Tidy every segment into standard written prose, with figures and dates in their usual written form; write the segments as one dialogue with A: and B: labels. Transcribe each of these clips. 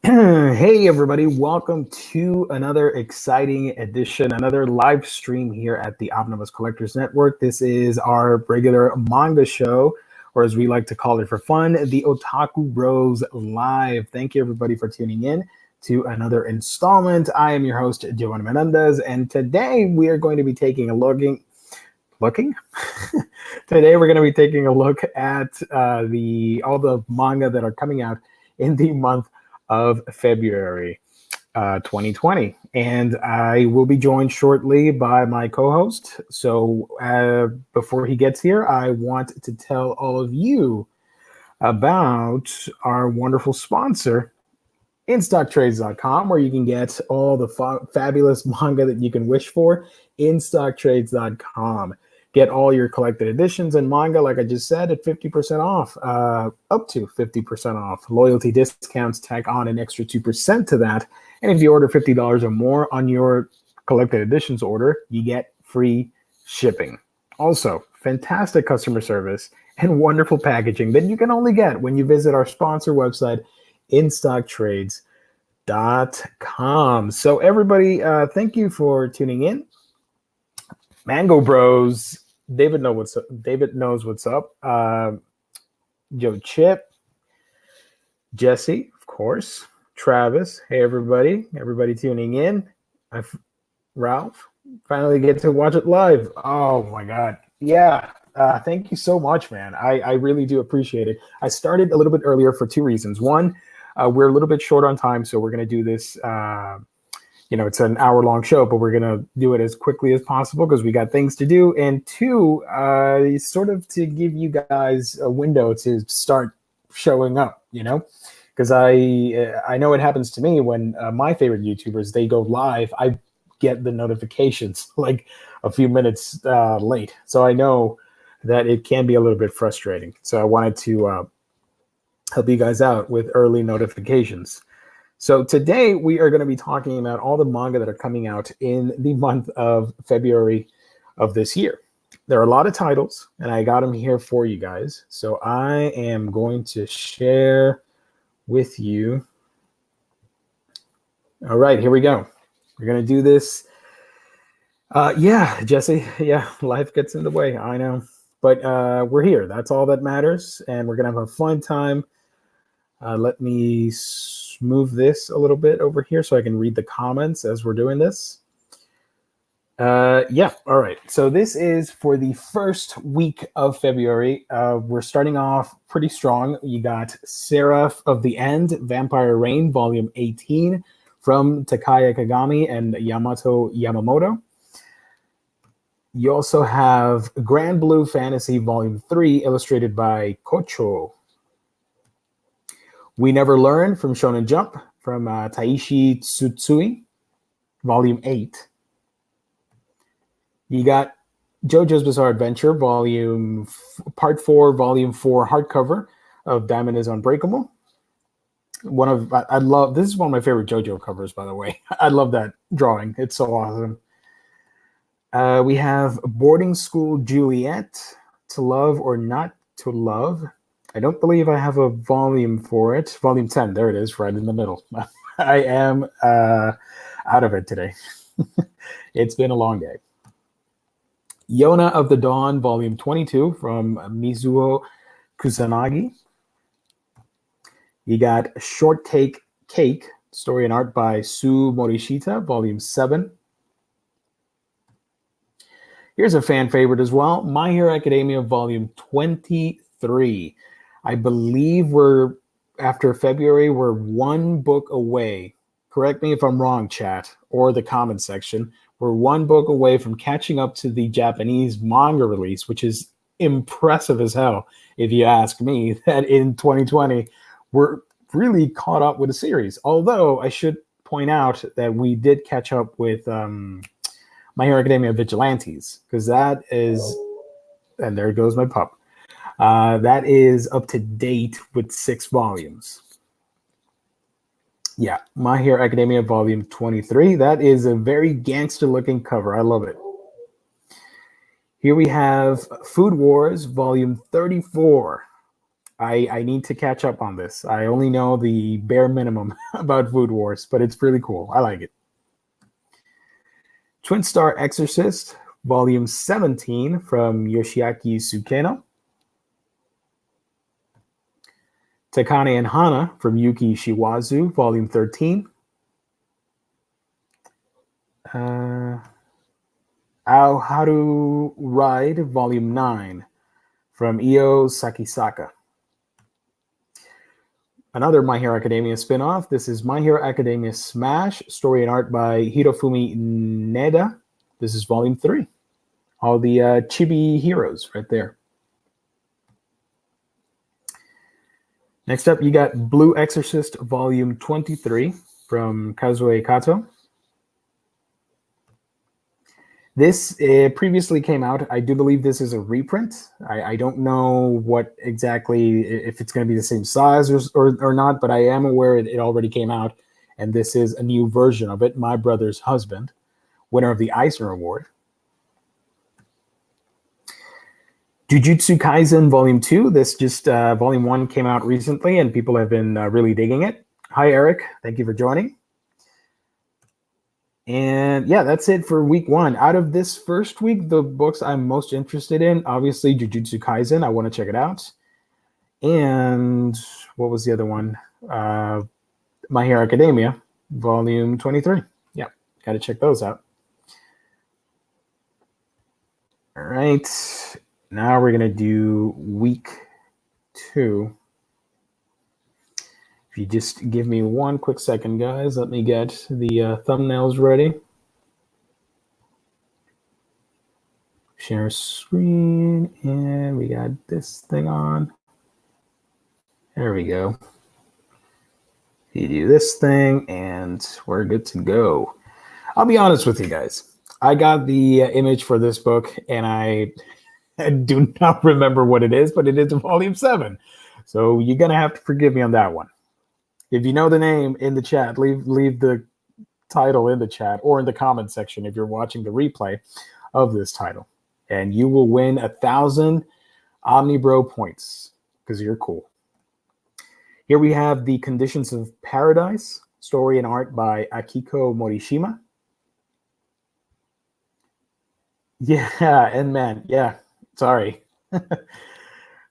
A: Hey, everybody, welcome to another exciting edition, another live stream here at the Omnibus Collectors Network. This is our regular manga show, or as we like to call it for fun, the Otakubros Live. Thank you, everybody, for tuning in to another installment. I am your host, Giovanni Menendez, and today we are going to be taking a looking? Today we're going to be taking a look at all the manga that are coming out in the month of February 2020. And I will be joined shortly by my co-host. So before he gets here, I want to tell all of you about our wonderful sponsor, InStockTrades.com, where you can get all the fabulous manga that you can wish for. InStockTrades.com. Get all your collected editions and manga, like I just said, at 50% off, up to 50% off. Loyalty discounts tack on an extra 2% to that. And if you order $50 or more on your collected editions order, you get free shipping. Also, fantastic customer service and wonderful packaging that you can only get when you visit our sponsor website, InStockTrades.com. So everybody, thank you for tuning in. Mango Bros, David knows what's up. Joe Chip, Jesse, of course, Travis. Hey everybody tuning in. Ralph, finally get to watch it live. Oh my God, yeah. Thank you so much, man. I really do appreciate it. I started a little bit earlier for two reasons. One, we're a little bit short on time, so we're going to do this. It's an hour-long show, but we're going to do it as quickly as possible because we got things to do. And two, sort of to give you guys a window to start showing up, because I know it happens to me when my favorite YouTubers, they go live, I get the notifications like a few minutes late. So I know that it can be a little bit frustrating. So I wanted to help you guys out with early notifications. So today we are going to be talking about all the manga that are coming out in the month of February of this year. There are a lot of titles, and I got them here for you guys. So I am going to share with you. All right, here we go. We're going to do this. Yeah, Jesse. Yeah, life gets in the way. I know. But we're here. That's all that matters. And we're going to have a fun time. Let me move this a little bit over here so I can read the comments as we're doing this. Yeah, all right. So this is for the first week of February. We're starting off pretty strong. You got Seraph of the End, Vampire Reign, Volume 18 from Takaya Kagami and Yamato Yamamoto. You also have Grand Blue Fantasy, Volume 3, illustrated by Kocho. We Never Learn from Shonen Jump from Taishi Tsutsui, Volume 8. You got JoJo's Bizarre Adventure, Part 4, Volume 4 hardcover of Diamond is Unbreakable. I love, this is one of my favorite JoJo covers, by the way. I love that drawing. It's so awesome. We have Boarding School Juliet, To Love or Not to Love. I don't believe I have a volume for it. Volume 10, there it is, right in the middle. I am out of it today. It's been a long day. Yona of the Dawn, Volume 22 from Mizuho Kusanagi. You got Shortcake Cake, story and art by Sue Morishita, Volume 7. Here's a fan favorite as well, My Hero Academia, Volume 23. I believe after February, we're one book away. Correct me if I'm wrong, chat, or the comment section. We're one book away from catching up to the Japanese manga release, which is impressive as hell, if you ask me, that in 2020, we're really caught up with a series. Although I should point out that we did catch up with My Hero Academia Vigilantes, because that is, and there goes my pup. That is up to date with 6 volumes. Yeah, My Hero Academia Volume 23. That is a very gangster-looking cover. I love it. Here we have Food Wars Volume 34. I need to catch up on this. I only know the bare minimum about Food Wars, but it's really cool. I like it. Twin Star Exorcist, Volume 17 from Yoshiaki Sukeno. Takane and Hana from Yuki Shiwazu, Volume 13. Aoharu Ride, Volume 9 from Io Sakisaka. Another My Hero Academia spin-off. This is My Hero Academia Smash, story and art by Hirofumi Neda. This is Volume 3. All the chibi heroes right there. Next up, you got Blue Exorcist, Volume 23 from Kazue Kato. This previously came out. I do believe this is a reprint. I don't know what exactly, if it's going to be the same size or not, but I am aware it already came out, and this is a new version of it. My Brother's Husband, winner of the Eisner Award. Jujutsu Kaisen Volume 2. This just, Volume 1 came out recently, and people have been really digging it. Hi, Eric. Thank you for joining. And yeah, that's it for week 1. Out of this first week, the books I'm most interested in, obviously Jujutsu Kaisen. I want to check it out. And what was the other one? My Hero Academia, Volume 23. Yeah, got to check those out. All right. Now we're going to do week 2. If you just give me one quick second, guys, let me get the thumbnails ready. Share screen, and we got this thing on. There we go. You do this thing, and we're good to go. I'll be honest with you guys. I got the image for this book, and I do not remember what it is, but it is Volume 7. So you're going to have to forgive me on that one. If you know the name in the chat, leave the title in the chat or in the comment section if you're watching the replay of this title. And you will win 1,000 Omnibro points because you're cool. Here we have The Conditions of Paradise, story and art by Akiko Morishima. Yeah, and man, yeah, sorry.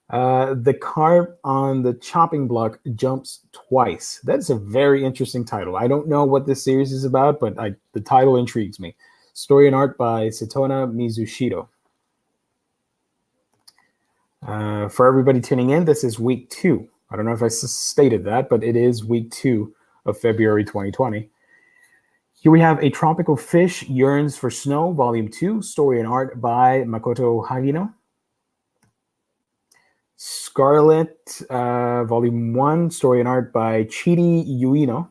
A: The carp on the chopping block jumps twice. That's a very interesting title. I don't know what this series is about, but the title intrigues me. Story and art by Setona Mizushiro. For everybody tuning in, this is week 2. I don't know if I stated that, but it is week 2 of February 2020. Here we have A Tropical Fish Yearns for Snow, Volume 2, story and art by Makoto Hagino. Scarlet, Volume 1, story and art by Chidi Ueno.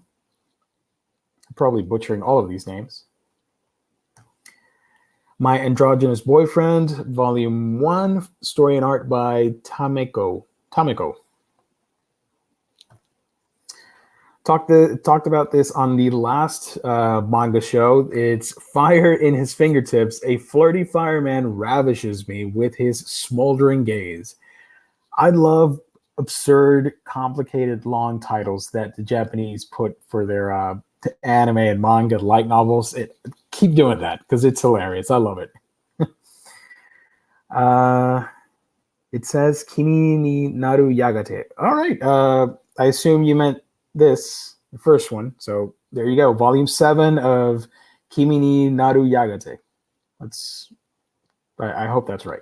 A: I'm probably butchering all of these names. My Androgynous Boyfriend, Volume 1, story and art by Tameko. Talked about this on the last manga show. It's Fire in His Fingertips. A flirty fireman ravishes me with his smoldering gaze. I love absurd, complicated, long titles that the Japanese put for their anime and manga light novels. Keep doing that because it's hilarious. I love it. It says Kimi ni naru yagate. All right. I assume you meant this, the first one. So there you go. Volume 7 of Kimi ni naru yagate. I hope that's right.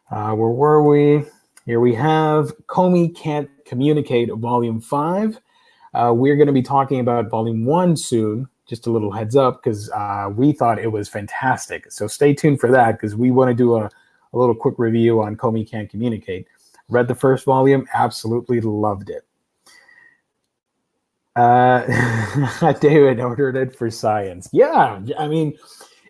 A: Where were we? Here we have Komi Can't Communicate, Volume 5. We're going to be talking about Volume 1 soon. Just a little heads up, because we thought it was fantastic. So stay tuned for that, because we want to do a little quick review on Komi Can't Communicate. Read the first volume, absolutely loved it. David ordered it for science. Yeah, I mean,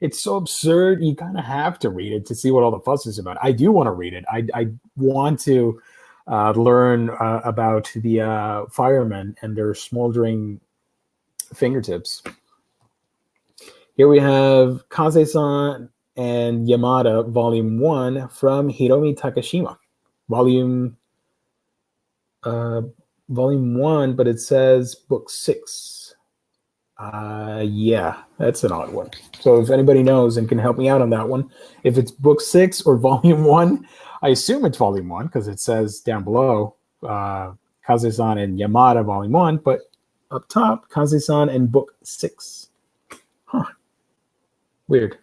A: it's so absurd. You kind of have to read it to see what all the fuss is about. I do want to read it. I want to learn about the firemen and their smoldering fingertips. Here we have Kaze-san and Yamada, Volume 1 from Hiromi Takashima. Volume uh, volume 1, but it says book 6. Yeah, that's an odd one. So if anybody knows and can help me out on that one, if it's book 6 or volume 1, I assume it's volume 1 because it says down below Kaze-san and Yamada volume 1, but up top, Kaze-san and book 6. Huh. Weird.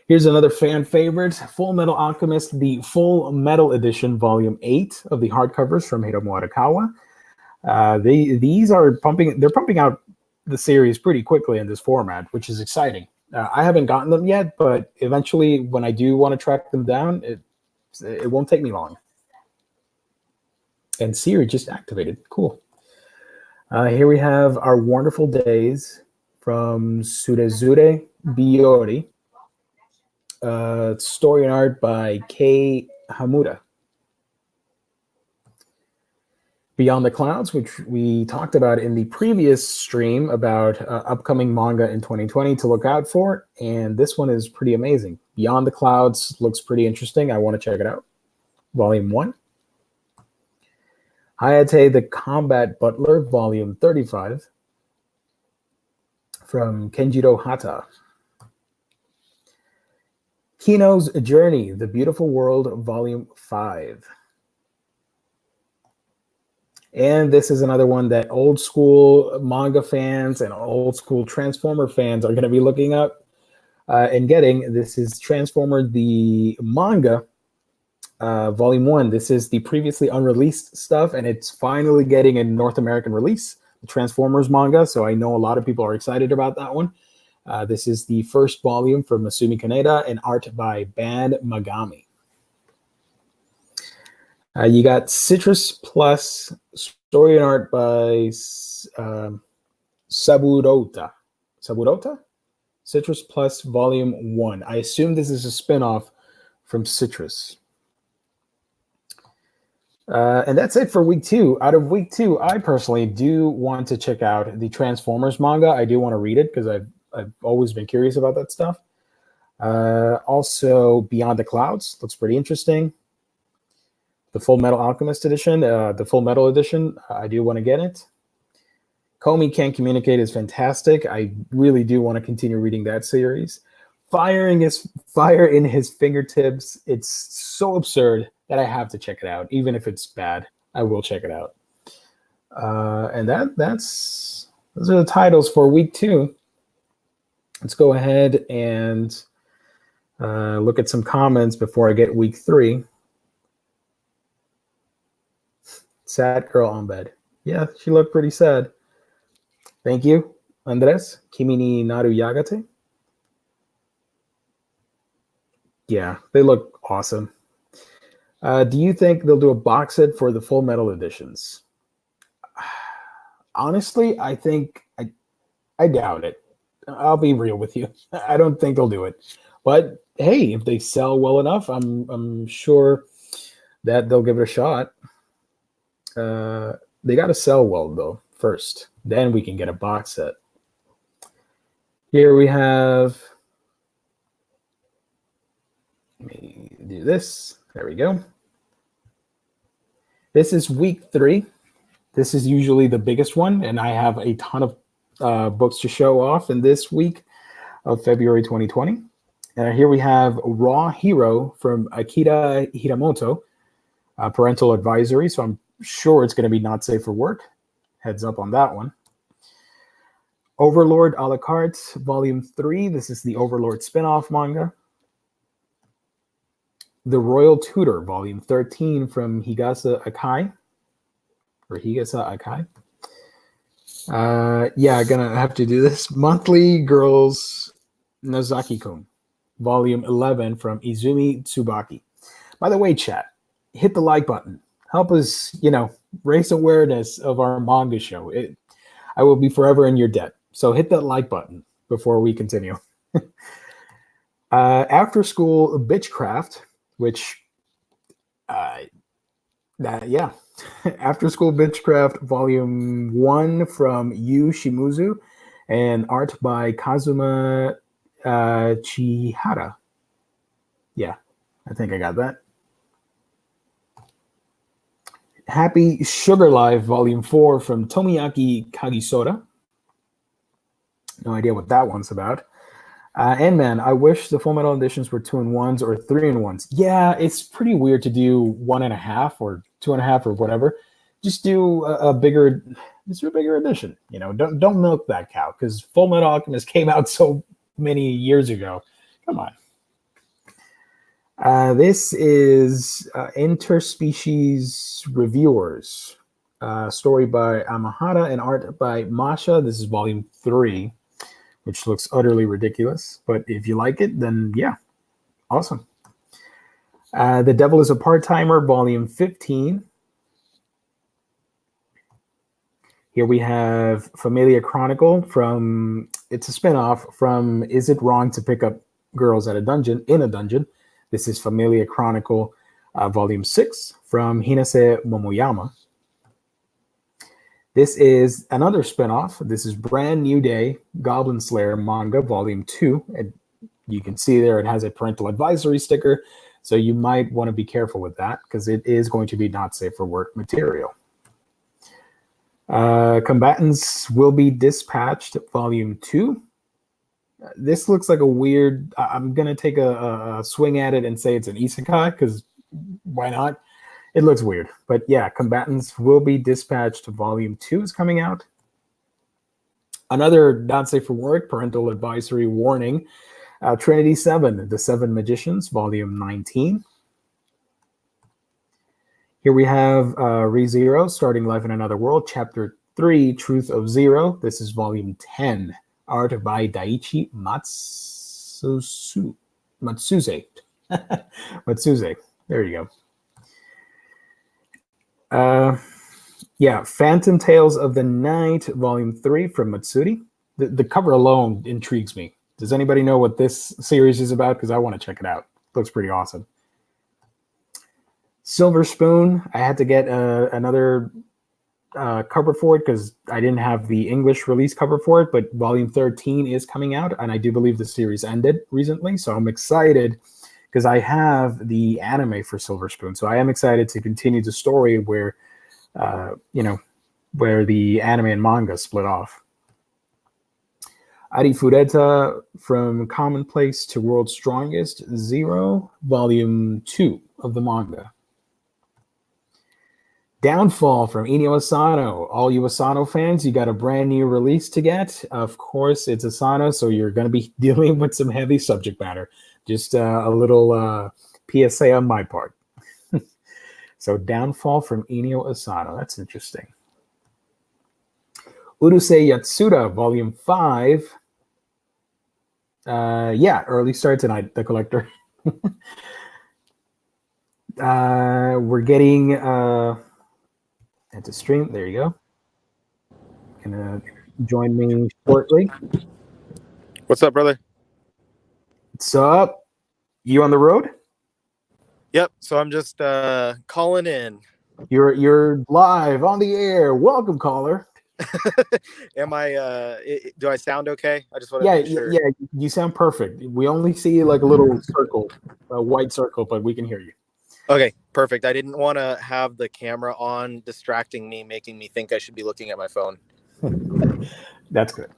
A: Here's another fan favorite, Full Metal Alchemist, the Full Metal Edition, Volume 8 of the hardcovers from Hiromu Arakawa. These are pumping out the series pretty quickly in this format, which is exciting. I haven't gotten them yet, but eventually when I do want to track them down, it won't take me long. And Siri just activated. Cool. Here we have Our Wonderful Days from Surezure Biori. Story and art by Kei Hamura. Beyond the Clouds, which we talked about in the previous stream about upcoming manga in 2020 to look out for, and this one is pretty amazing. Beyond the Clouds looks pretty interesting. I want to check it out. Volume 1. Hayate the Combat Butler, Volume 35, from Kenjiro Hata. Kino's Journey, The Beautiful World, Volume 5. And this is another one that old school manga fans and old school Transformer fans are going to be looking up and getting. This is Transformer the Manga, Volume 1. This is the previously unreleased stuff, and it's finally getting a North American release, the Transformers manga, so I know a lot of people are excited about that one. This is the first volume from Masumi Kaneda and art by Band Magami. You got Citrus Plus, story and art by Saburota. Saburota? Citrus Plus Volume 1. I assume this is a spinoff from Citrus. And that's it for week 2. Out of week 2, I personally do want to check out the Transformers manga. I do want to read it because I've always been curious about that stuff. Also, Beyond the Clouds looks pretty interesting. The Full Metal Alchemist edition, the Full Metal edition, I do want to get it. Komi Can't Communicate is fantastic. I really do want to continue reading that series. Fire in his fingertips. It's so absurd that I have to check it out. Even if it's bad, I will check it out. And those are the titles for week 2. Let's go ahead and look at some comments before I get week 3. Sad girl on bed. Yeah, she looked pretty sad. Thank you, Andres. Kimi ni naru yagate. Yeah, they look awesome. Do you think they'll do a box set for the Full Metal editions? Honestly, I think I doubt it. I'll be real with you. I don't think they'll do it. But hey, if they sell well enough, I'm sure that they'll give it a shot. They got to sell well though first. Then we can get a box set. Here we have. Let me do this. There we go. This is week 3. This is usually the biggest one, and I have a ton of books to show off in this week of February 2020. And here we have Raw Hero from Akira Hiramoto, parental advisory. So I'm sure it's going to be not safe for work. Heads up on that one. Overlord a la carte, Volume 3. This is the Overlord spin-off manga. The Royal Tutor, Volume 13 from Higasa Akai. Or Higasa Akai. Yeah, I'm going to have to do this. Monthly Girls Nozaki-kun, Volume 11 from Izumi Tsubaki. By the way, chat, hit the like button. Help us, raise awareness of our manga show. I will be forever in your debt. So hit that like button before we continue. After School Bitchcraft, which, yeah. After School Bitchcraft, Volume 1 from Yu Shimizu, and art by Kazuma Chihara. Yeah, I think I got that. Happy Sugar Life Volume 4 from Tomiyaki Kagisora. No idea what that one's about. And man, I wish the Full Metal editions were 2-in-1s or 3-in-1s. Yeah, it's pretty weird to do 1.5 or 2.5 or whatever. Just do a bigger edition. You know, don't milk that cow, because Full Metal Alchemist came out so many years ago. Come on. This is Interspecies Reviewers. Story by Amahara and art by Masha. This is volume 3, which looks utterly ridiculous. But if you like it, then yeah, awesome. The Devil is a Part-Timer, volume 15. Here we have Familia Chronicle from, it's a spinoff from Is It Wrong to Pick Up Girls at a Dungeon, in a Dungeon? This is Familia Chronicle, volume 6 from Hinase Momoyama. This is another spinoff. This is Brand New Day, Goblin Slayer manga, volume 2. And you can see there it has a parental advisory sticker, so you might want to be careful with that, because it is going to be not safe for work material. Combatants Will Be Dispatched, volume 2. This looks like a weird, I'm going to take a swing at it and say it's an isekai, because why not? It looks weird. But yeah, Combatants Will Be Dispatched, volume 2 is coming out. Another not safe for work, parental advisory warning. Trinity 7, The Seven Magicians, volume 19. Here we have ReZero, Starting Life in Another World, chapter 3, Truth of Zero. This is volume 10. Art by Daiichi Matsuze. Matsuze. There you go. Yeah, Phantom Tales of the Night, volume 3 from Matsuri. The cover alone intrigues me. Does anybody know what this series is about? Because I want to check it out. Looks pretty awesome. Silver Spoon. I had to get another cover for it because I didn't have the English release cover for it, but volume 13 is coming out, and I do believe the series ended recently, so I'm excited because I have the anime for Silver Spoon, so I am excited to continue the story where where the anime and manga split off. Arifureta, From Commonplace to World's Strongest, Zero, volume 2 of the manga. Downfall from Inio Asano. All you Asano fans, you got a brand new release to get. Of course, it's Asano, so you're going to be dealing with some heavy subject matter. Just a little PSA on my part. So Downfall from Inio Asano. That's interesting. Urusei Yatsura, volume 5. Yeah, early start tonight, The Collector. We're getting... at the stream. There you go. Gonna join me shortly.
B: What's up, brother?
A: What's up? You on the road?
B: Yep. So I'm just calling in.
A: You're live on the air. Welcome, caller.
B: Am I? Do I sound okay? I just want to make sure.
A: Yeah. You sound perfect. We only see like a little circle, a white circle, but we can hear you.
B: Okay, perfect. I didn't want to have the camera on distracting me, making me think I should be looking at my phone.
A: That's good.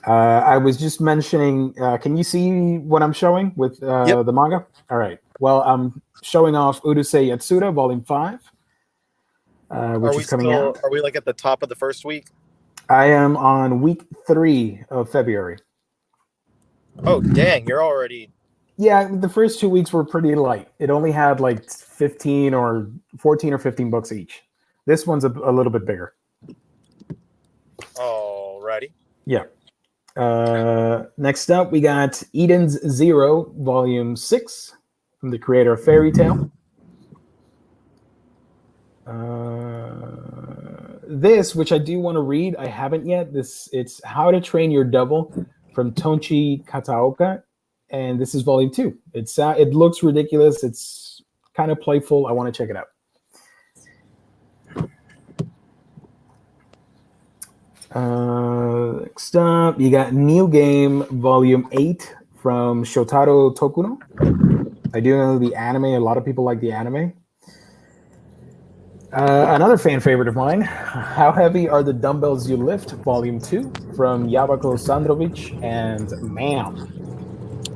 A: I was just mentioning, can you see what I'm showing with
B: Yep.
A: the manga? All right. Well, I'm showing off Urusei Yatsura, volume 5, which is coming out.
B: Are we like at the top of the first week?
A: I am on week 3 of February.
B: Oh, dang. You're already...
A: Yeah, the first 2 weeks were pretty light. It only had like 15 or 14 or 15 books each. This one's a little bit bigger.
B: Alrighty.
A: Yeah. Next up, we got Eden's Zero, volume 6, from the creator of Fairy Tail. This, which I do want to read, I haven't yet. It's How to Train Your Devil from Tonchi Kataoka. And this is volume 2. It looks ridiculous. It's kind of playful. I want to check it out. Next up, you got New Game Volume 8 from Shotaro Tokuno. I do know the anime. A lot of people like the anime. Another fan favorite of mine. How heavy are the dumbbells you lift? Volume 2 from Javako Sandrovic and Ma'am.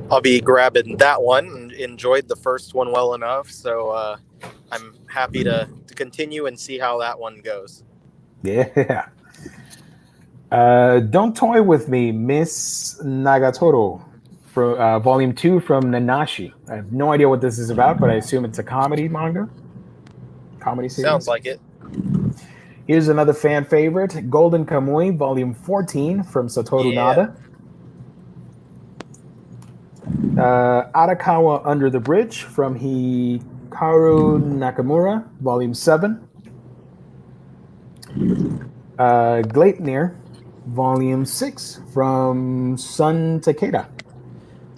B: I'll be grabbing that one and enjoyed the first one well enough. So I'm happy to continue and see how that one goes.
A: Yeah. Don't Toy With Me, Miss Nagatoro, for Volume 2 from Nanashi. I have no idea what this is about, but I assume it's a comedy manga. Comedy series.
B: Sounds like it.
A: Here's another fan favorite, Golden Kamui, Volume 14 from Satoru Nada. Arakawa Under the Bridge from Hikaru Nakamura, Volume 7. Gleipnir, Volume 6 from Sun Takeda.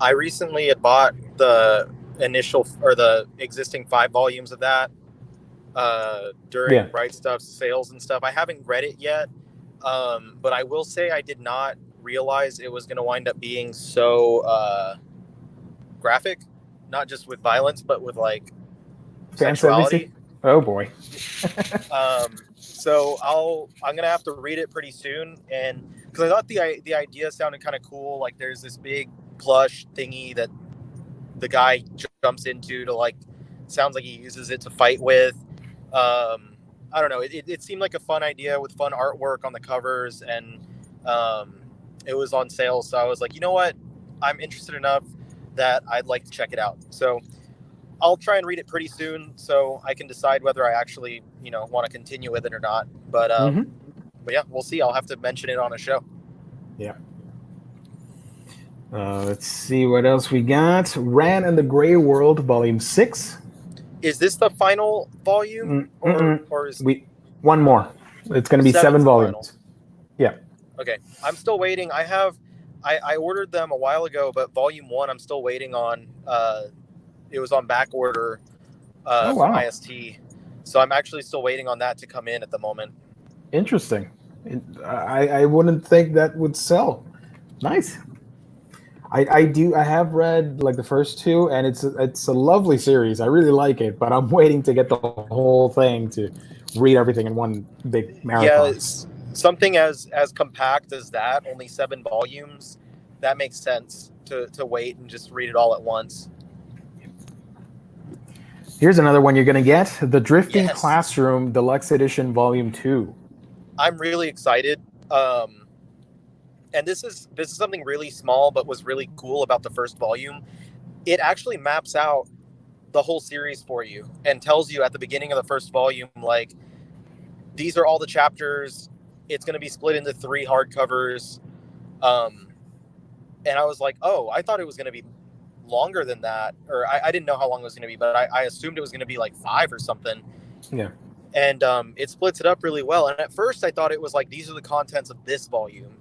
B: I recently had bought the existing 5 volumes of that during Bright Stuff's sales and stuff. I haven't read it yet, but I will say I did not realize it was going to wind up being so graphic, not just with violence, but with like sexuality.
A: Oh boy.
B: So I'm gonna have to read it pretty soon, and because I thought the idea sounded kind of cool. Like there's this big plush thingy that the guy jumps into to like, sounds like he uses it to fight with. I don't know. It seemed like a fun idea with fun artwork on the covers, and it was on sale. So I was like, you know what? I'm interested enough that I'd like to check it out. So I'll try and read it pretty soon so I can decide whether I actually, want to continue with it or not. But yeah, we'll see. I'll have to mention it on a show.
A: Yeah. Let's see what else we got. Ran in the Gray World, Volume 6.
B: Is this the final volume? Or is
A: one more. It's going to be 7 volumes. Final. Yeah.
B: Okay. I'm still waiting. I ordered them a while ago, but Volume 1 I'm still waiting on. It was on back order from IST. So I'm actually still waiting on that to come in at the moment.
A: Interesting. I wouldn't think that would sell. Nice. I have read like the first 2, and it's a lovely series. I really like it, but I'm waiting to get the whole thing to read everything in one big marathon.
B: Yeah, it's something as compact as that, only 7 volumes, that makes sense to wait and just read it all at once.
A: Here's another one you're going to get. The Drifting Classroom Deluxe Edition Volume 2.
B: I'm really excited. And this is something really small, but was really cool about the first volume. It actually maps out the whole series for you and tells you at the beginning of the first volume, like, these are all the chapters. It's going to be split into 3 hardcovers. And I was like, oh, I thought it was going to be longer than that, or I didn't know how long it was going to be, but I assumed it was going to be like 5 or something.
A: Yeah.
B: And it splits it up really well. And at first I thought it was like, these are the contents of this volume,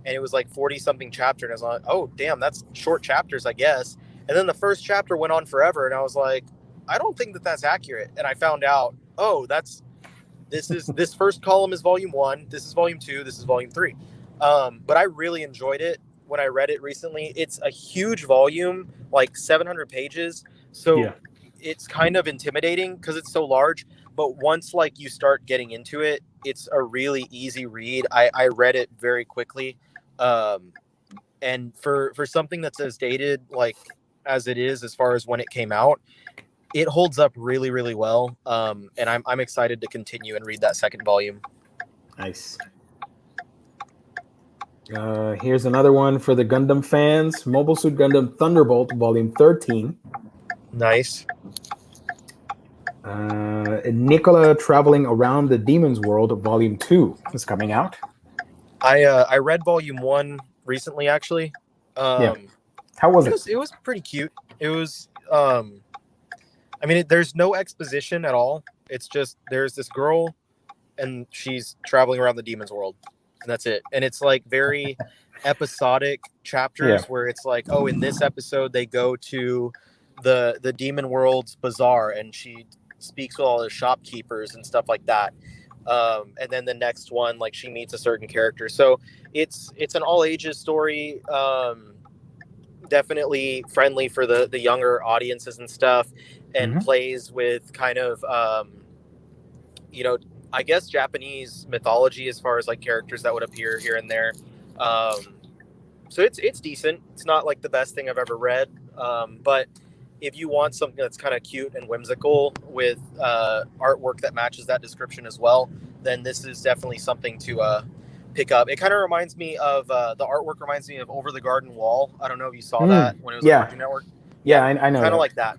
B: and it was like 40 something chapter, and I was like, oh damn, that's short chapters, I guess. And then the first chapter went on forever, and I was like, I don't think that's accurate. And I found out, oh, this first column is volume 1, this is volume 2, this is volume 3. But I really enjoyed it when I read it recently. It's a huge volume, like 700 pages. So it's kind of intimidating because it's so large. But once like you start getting into it, it's a really easy read. I read it very quickly. And for something that's as dated like as it is as far as when it came out, it holds up really, really well. And I'm excited to continue and read that second volume.
A: Nice. Here's another one for the Gundam fans. Mobile Suit Gundam Thunderbolt, Volume 13.
B: Nice.
A: Nicola Traveling Around the Demon's World, Volume 2 is coming out.
B: I read Volume 1 recently, actually.
A: How was it?
B: It was pretty cute. It was, there's no exposition at all. It's just, there's this girl, and she's traveling around the demon's world. And that's it. And it's like very episodic chapters where it's like, oh, in this episode they go to the demon world's bazaar, and she speaks with all the shopkeepers and stuff like that. And then the next one, like, she meets a certain character. So it's an all ages story. Definitely friendly for the younger audiences and stuff, and plays with kind of you know, I guess Japanese mythology as far as like characters that would appear here and there. So it's decent. It's not like the best thing I've ever read, but if you want something that's kind of cute and whimsical with artwork that matches that description as well, then this is definitely something to pick up. It kind of reminds me of the artwork reminds me of Over the Garden Wall. I don't know if you saw that when it was on Cartoon Network.
A: Yeah, I know.
B: Kind of like that.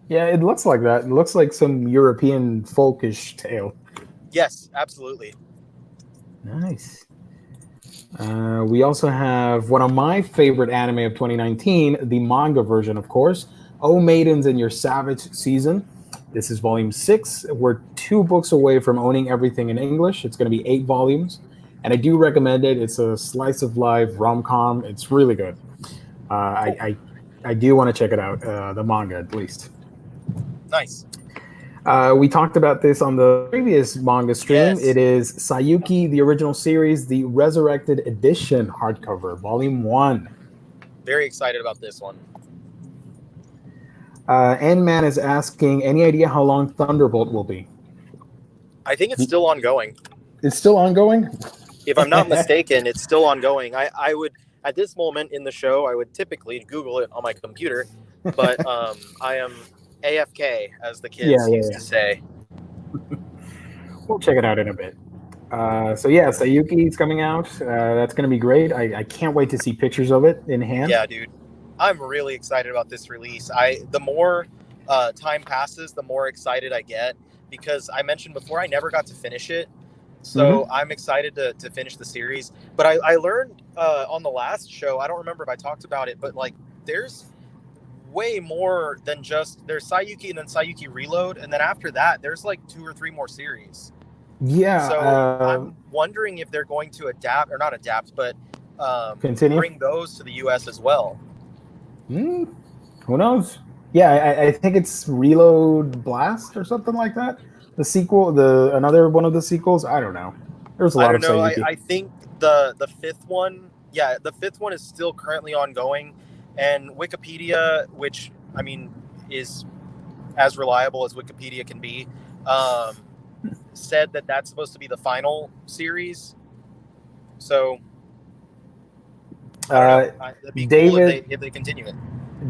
A: Yeah, it looks like that. It looks like some European folkish tale.
B: Yes, absolutely.
A: Nice. We also have one of my favorite anime of 2019, the manga version, of course. Oh Maidens in Your Savage Season. This is volume 6. We're 2 books away from owning everything in English. It's going to be 8 volumes. And I do recommend it. It's a slice of life rom-com. It's really good. I do want to check it out, the manga at least.
B: Nice.
A: We talked about this on the previous manga stream.
B: Yes.
A: It is Sayuki, the original series, the Resurrected Edition hardcover, volume 1.
B: Very excited about this one.
A: N-Man is asking, any idea how long Thunderbolt will be?
B: I think it's still ongoing.
A: It's still ongoing?
B: If I'm not mistaken, it's still ongoing. I would, at this moment in the show, I would typically Google it on my computer, but I am AFK, as the kids used to say.
A: We'll check it out in a bit. So yeah, Sayuki is coming out. That's going to be great. I can't wait to see pictures of it in hand.
B: Yeah, dude. I'm really excited about this release. The more time passes, the more excited I get, because I mentioned before I never got to finish it. So I'm excited to finish the series. But I learned on the last show, I don't remember if I talked about it, but like there's way more than just, there's Sayuki and then Sayuki Reload. And then after that, there's like 2 or 3 more series.
A: Yeah.
B: So I'm wondering if they're going to adapt, or not adapt, but bring those to the US as well.
A: Who knows? Yeah, I think it's Reload Blast or something like that. The sequel, another one of the sequels. I don't know. There's a lot of Sayuki.
B: I think the 5th one, the 5th one is still currently ongoing, and Wikipedia, which I mean is as reliable as Wikipedia can be, said that that's supposed to be the final series. So that'd be
A: David,
B: cool if they continue it.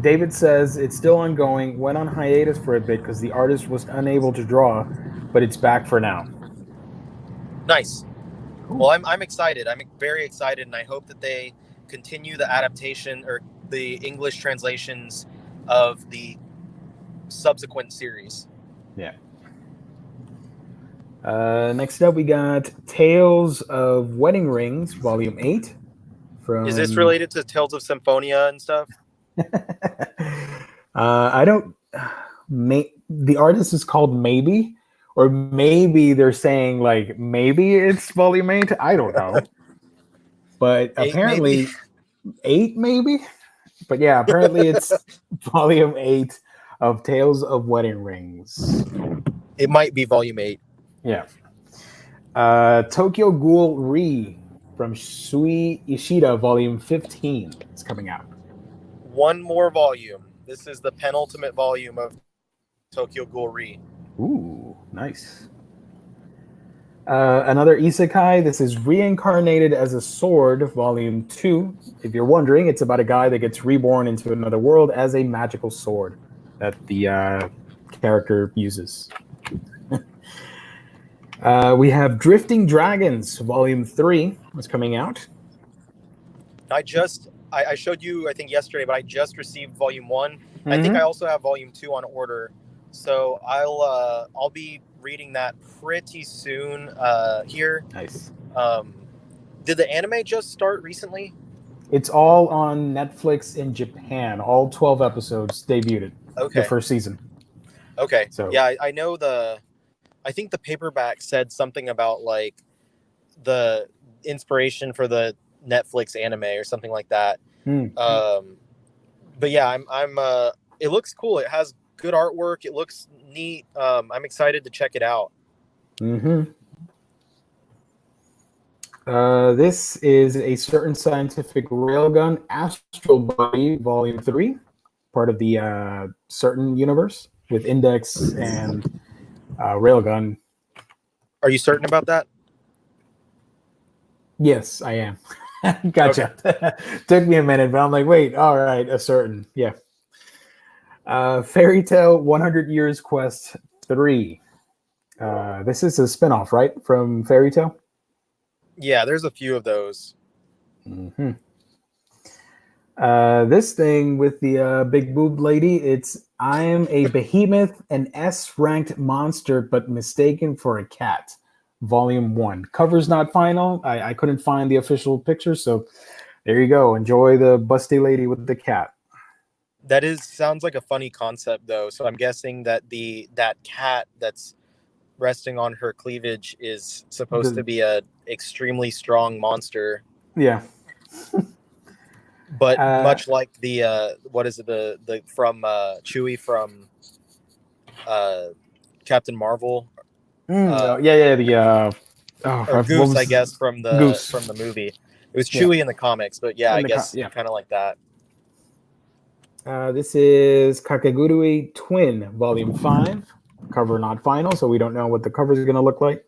A: David says it's still ongoing. Went on hiatus for a bit because the artist was unable to draw, but it's back for now.
B: Nice. Cool. Well, I'm excited. I'm very excited, and I hope that they continue the adaptation or the English translations of the subsequent series.
A: Yeah. Next up, we got Tales of Wedding Rings, Volume 8.
B: Is this related to Tales of Symphonia and stuff?
A: I don't. The artist is called Maybe, or maybe they're saying like maybe it's Volume 8. I don't know, but apparently 8 maybe. But yeah, apparently it's Volume 8 of Tales of Wedding Rings.
B: It might be Volume 8.
A: Yeah. Tokyo Ghoul Re from Sui Ishida, Volume 15. It's coming out.
B: One more volume. This is the penultimate volume of Tokyo Ghoul Re.
A: Ooh, nice. Another isekai. This is Reincarnated as a Sword, Volume 2. If you're wondering, it's about a guy that gets reborn into another world as a magical sword that the character uses. We have Drifting Dragons, Volume 3 is coming out.
B: I showed you, I think, yesterday, but I just received Volume 1. I think I also have Volume 2 on order. So I'll be reading that pretty soon here.
A: Nice.
B: Did the anime just start recently?
A: It's all on Netflix in Japan. All 12 episodes debuted it.
B: Okay.
A: The first season.
B: Okay.
A: So
B: yeah, I know I think the paperback said something about like the inspiration for the Netflix anime or something like that. But yeah, it looks cool. It has good artwork. It looks neat. I'm excited to check it out.
A: This is A Certain Scientific Railgun, Astral Body, Volume 3, part of the Certain universe with Index and Railgun.
B: Are you certain about that?
A: Yes, I am. Gotcha. Okay. Took me a minute, but I'm like, wait, all right, a certain. Yeah. Fairy Tale 100 Years Quest 3. This is a spinoff, right, from Fairy Tale?
B: Yeah, there's a few of those.
A: Mm-hmm. This thing with the big boob lady, it's I am a behemoth, an S-ranked monster, but mistaken for a cat. Volume 1. Cover's not final. I couldn't find the official picture, so there you go. Enjoy the busty lady with the cat.
B: That sounds like a funny concept though. So I'm guessing that that cat that's resting on her cleavage is supposed to be a extremely strong monster.
A: Yeah.
B: But much like the what is it, the from Chewie from Captain Marvel. Or Goose, I guess, from the movie. It was Chewie in the comics, but yeah, I guess kind of like that.
A: This is Kakegurui Twin, Volume 5. Cover not final, so we don't know what the cover is going to look like.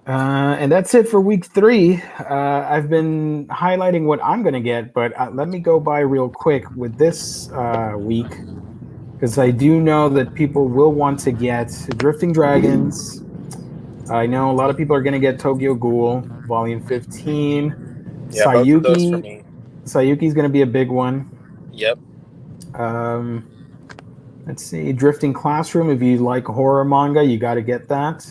A: And that's it for week 3. I've been highlighting what I'm going to get, but let me go by real quick with this week, because I do know that people will want to get Drifting Dragons. I know a lot of people are going to get Tokyo Ghoul, Volume 15.
B: Yeah, both of those for me.
A: Sayuki's going to be a big one.
B: Yep.
A: Let's see, Drifting Classroom. If you like horror manga, you got to get that.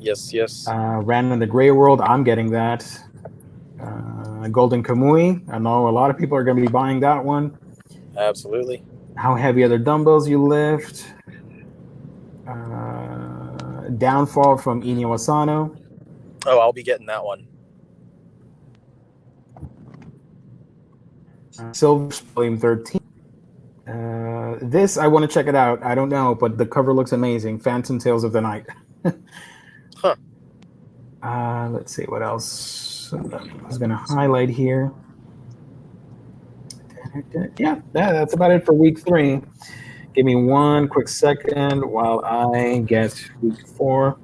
B: Yes.
A: Ran in the Gray World, I'm getting that. Golden Kamui, I know a lot of people are going to be buying that one.
B: Absolutely.
A: How Heavy Are the Dumbbells You Lift. Downfall from Inyo Asano.
B: Oh, I'll be getting that one.
A: Silver Volume 13. This, I want to check it out. I don't know, but the cover looks amazing. Phantom Tales of the Night.
B: Huh.
A: Let's see what else I was going to highlight here. Yeah, that's about it for week 3. Give me one quick second while I get week 4.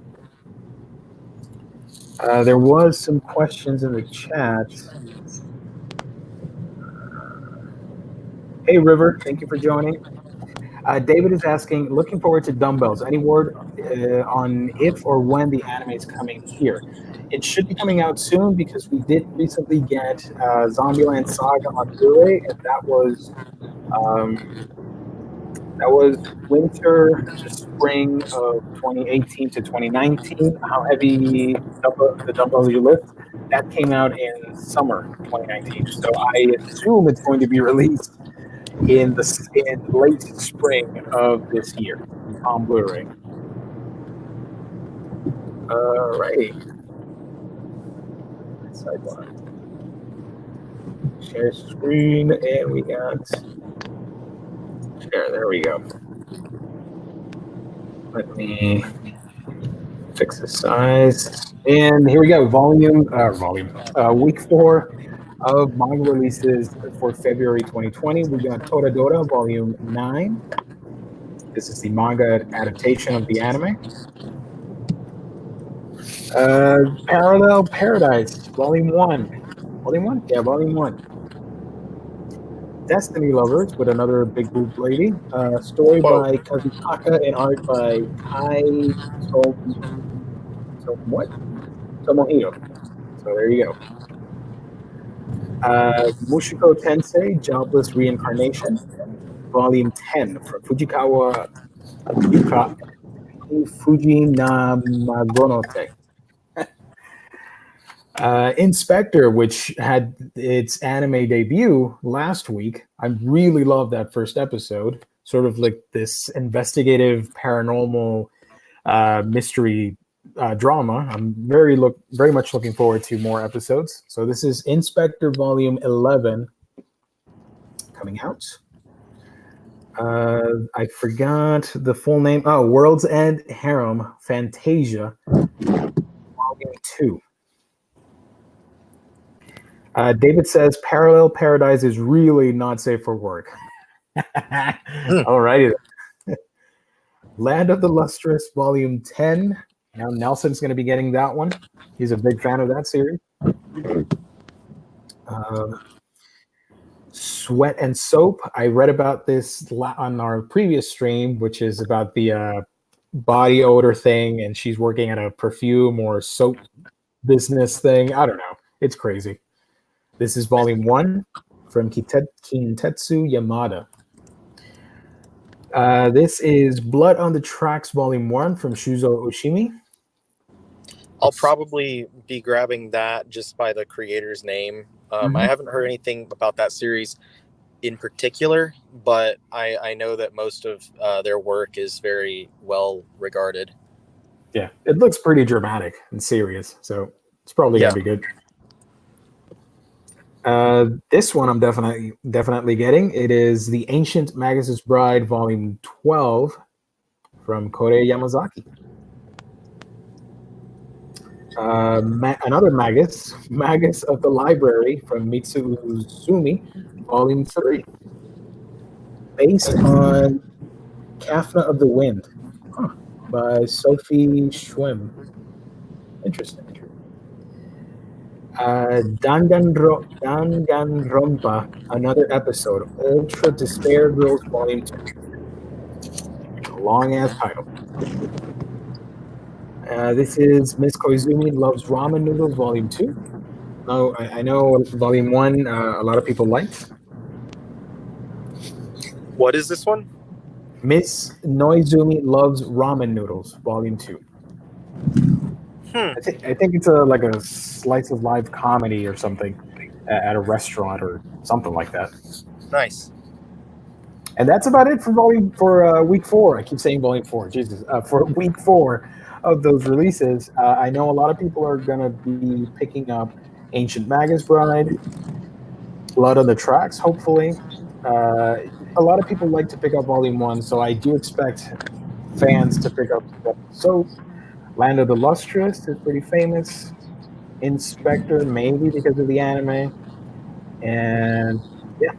A: There was some questions in the chat. Hey, River, thank you for joining. David is asking, looking forward to Dumbbells. Any word on if or when the anime is coming here? It should be coming out soon because we did recently get Zombieland Saga on Blu-ray, and that was winter to spring of 2018 to 2019. How Heavy the Dumbbells You Lift, that came out in summer 2019. So I assume it's going to be released in late spring of this year on Blu-ray. Alrighty. Sidebar. Share screen, and we got share. There we go. Let me fix the size. And here we go. Week 4 of manga releases for February 2020. We got Toradora, Volume 9. This is the manga adaptation of the anime. Parallel Paradise, Volume 1. Volume 1? Yeah, Volume 1. Destiny Lovers with another big boob lady. Story by Kazutaka and art by Kai Tomohiro. So there you go. Mushiko Tensei, Jobless Reincarnation, Volume 10 from Fujikawa Yuka Fujinamagonote. Inspector, which had its anime debut last week. I really love that first episode. Sort of like this investigative paranormal mystery drama. I'm very much looking forward to more episodes. So this is Inspector Volume 11 coming out. I forgot the full name. Oh, World's End Harem Fantasia Volume 2. David says Parallel Paradise is really not safe for work. All righty. Land of the Lustrous, Volume 10. Now Nelson's going to be getting that one. He's a big fan of that series. Sweat and Soap. I read about this on our previous stream, which is about the body odor thing, and she's working at a perfume or soap business thing. I don't know. It's crazy. This is Volume 1 from Kintetsu Yamada. This is Blood on the Tracks Volume 1 from Shuzo Oshimi.
B: I'll probably be grabbing that just by the creator's name. I haven't heard anything about that series in particular, but I know that most of their work is very well regarded.
A: Yeah, it looks pretty dramatic and serious, so it's probably going to be good. This one I'm definitely getting. It is The Ancient Magus' Bride, Volume 12 from Kore Yamazaki. Another Magus of the Library from Mitsuzumi, Volume 3. Based on Kafna of the Wind by Sophie Schwim. Interesting. Danganronpa, another episode. Ultra Despair Girls Volume 2. Long ass title. This is Miss Koizumi Loves Ramen Noodles Volume 2. Oh, I know Volume 1 a lot of people liked.
B: What is this one?
A: Miss Noizumi Loves Ramen Noodles Volume 2. I think it's like a slice of life comedy or something at a restaurant or something like that.
B: Nice.
A: And that's about it for week 4. I keep saying Volume 4. Jesus. For week 4 of those releases, I know a lot of people are going to be picking up Ancient Magus Bride, Blood on the Tracks, hopefully. A lot of people like to pick up Volume 1, so I do expect fans to pick up Soap. Land of the Lustrous is pretty famous. Inspector, maybe because of the anime. And yeah.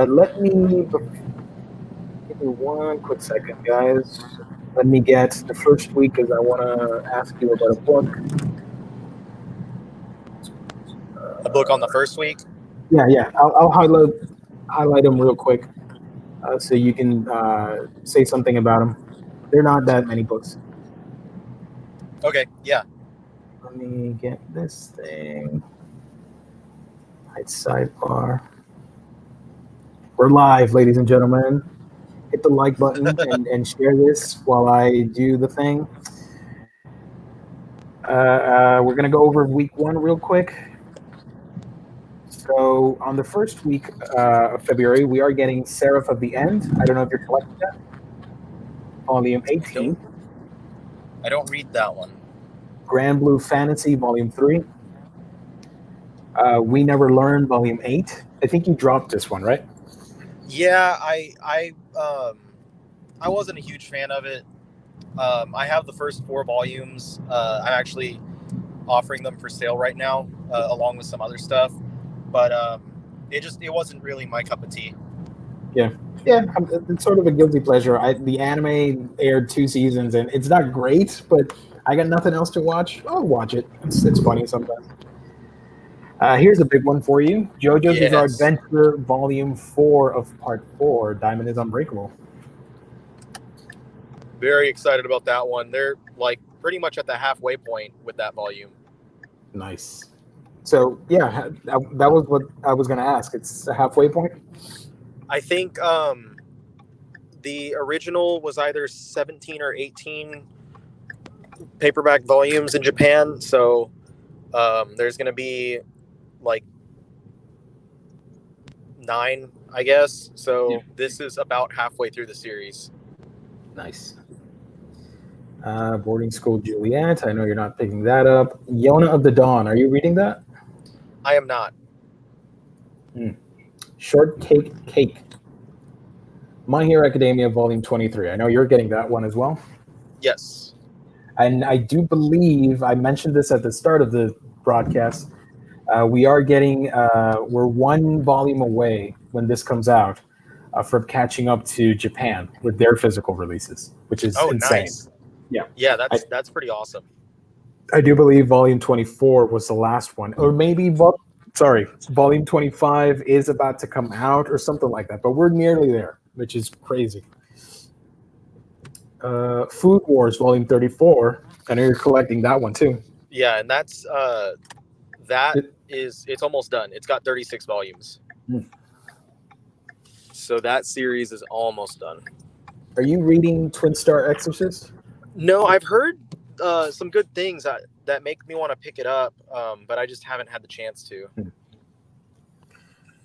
A: Let me give me one quick second, guys. Let me get the first week because I want to ask you about a book.
B: A book on the first week?
A: Yeah. I'll highlight them real quick so you can say something about them. There are not that many books.
B: Okay, yeah.
A: Let me get this thing. Hide sidebar. We're live, ladies and gentlemen. Hit the like button and share this while I do the thing. We're going to go over week 1 real quick. So on the first week of February, we are getting Seraph of the End. I don't know if you're collecting that. Volume 18.
B: I don't read that one.
A: Grand Blue Fantasy, Volume 3. We Never Learn, Volume 8. I think you dropped this one, right?
B: Yeah, I wasn't a huge fan of it. I have the first 4 volumes. I'm actually offering them for sale right now, along with some other stuff. But it wasn't really my cup of tea.
A: Yeah, it's sort of a guilty pleasure. The anime aired 2 seasons, and it's not great, but I got nothing else to watch. I'll watch it. It's funny sometimes. Here's a big one for you. JoJo's Bizarre Adventure, Volume 4 of Part 4, Diamond is Unbreakable.
B: Very excited about that one. They're like pretty much at the halfway point with that volume.
A: Nice. So, yeah, that was what I was going to ask. It's a halfway point?
B: I think the original was either 17 or 18 paperback volumes in Japan. So there's going to be like 9, I guess. So This is about halfway through the series.
A: Nice. Boarding School Juliet. I know you're not picking that up. Yona of the Dawn. Are you reading that?
B: I am not.
A: Shortcake Cake. My Hero Academia, Volume 23. I know you're getting that one as well.
B: Yes.
A: And I do believe I mentioned this at the start of the broadcast. We are getting, we're 1 volume away when this comes out from catching up to Japan with their physical releases, which is insane.
B: Nice.
A: Yeah,
B: Yeah, that's pretty awesome.
A: I do believe Volume 24 was the last one, or maybe Volume 25 is about to come out or something like that. But we're nearly there, which is crazy. Food Wars Volume 34. I know you're collecting that one too.
B: Yeah, and it's almost done. It's got 36 volumes. So that series is almost done.
A: Are you reading Twin Star Exorcist?
B: No, I've heard some good things that make me want to pick it up, but I just haven't had the chance to.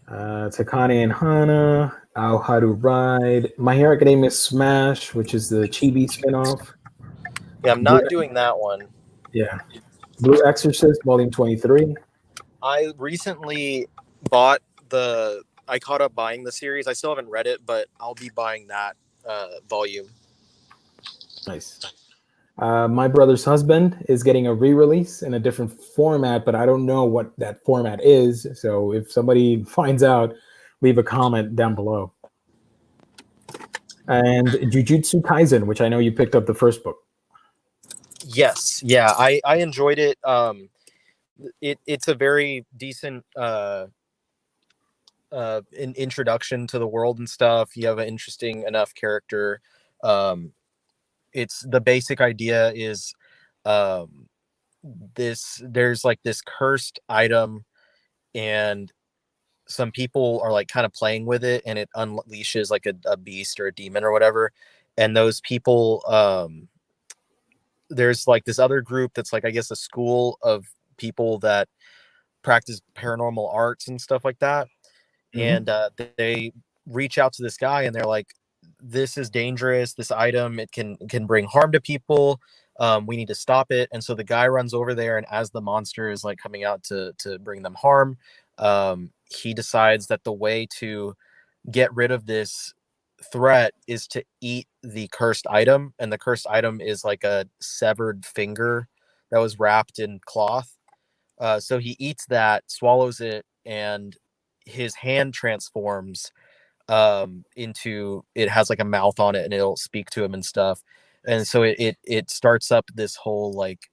A: Takane and Hana, Ao Haru Ride, My Hero Academia Smash, which is the Chibi spinoff.
B: Yeah, I'm not doing that one.
A: Yeah. Blue Exorcist, Volume 23.
B: I recently bought I caught up buying the series. I still haven't read it, but I'll be buying that volume.
A: Nice. My Brother's Husband is getting a re-release in a different format, but I don't know what that format is. So if somebody finds out, leave a comment down below. And Jujutsu Kaisen, which I know you picked up the first book.
B: Yes. Yeah, I enjoyed it. It's a very decent an introduction to the world and stuff. You have an interesting enough character. It's the basic idea is there's like this cursed item, and some people are like kind of playing with it, and it unleashes like a beast or a demon or whatever. And those people, there's like this other group that's like, I guess, a school of people that practice paranormal arts and stuff like that. And they reach out to this guy, and they're like, this is dangerous, this item, it can bring harm to people, we need to stop it. And so the guy runs over there, and as the monster is like coming out to bring them harm, he decides that the way to get rid of this threat is to eat the cursed item. And the cursed item is like a severed finger that was wrapped in cloth. So he eats that, swallows it, and his hand transforms into, it has like a mouth on it, and it'll speak to him and stuff. And so it starts up this whole like